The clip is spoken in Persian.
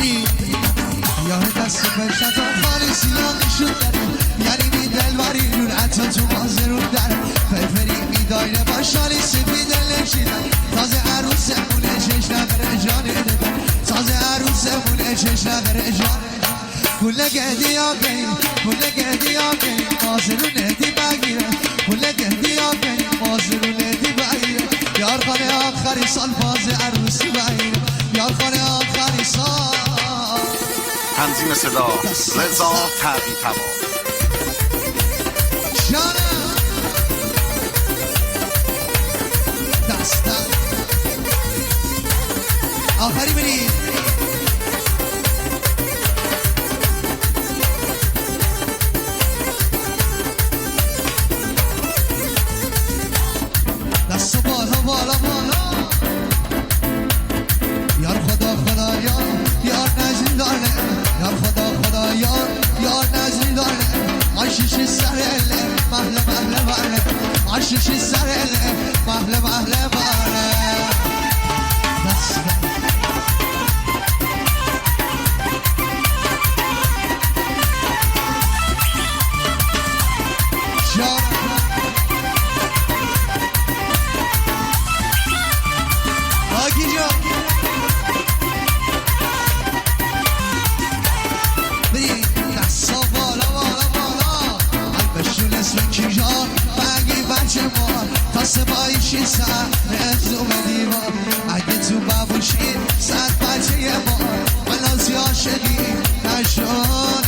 یا دست پشت خالی سیاه نشون داره یعنی می دلوری رون حتی تو مازرون داره فرفری می داینه با شالی سفید لشیدن تازه عروسمونه چشم بره جانه دادن تازه عروسمونه چشم بره جانه پول گهدی آگهی پول گهدی آگهی مازرون ادی بگیره پول گهدی آگهی مازرون ادی بگیره یار خانه آخری سال باز عروسی بگیره یار خانه آخری سال تنظیم صدا رضا تقی‌طبا جانم دستم آخری برید دست بالا بالا بالا یار خدا خدا یار نزدی داره یار خدا خدا یار نزدی داره عشقی سر اله محله محله باره عشقی سر اله محله محله باره دست سبایشی سر ازوم دیوار اگه تو بابوشی صد بچه ما من از یا شدی نشون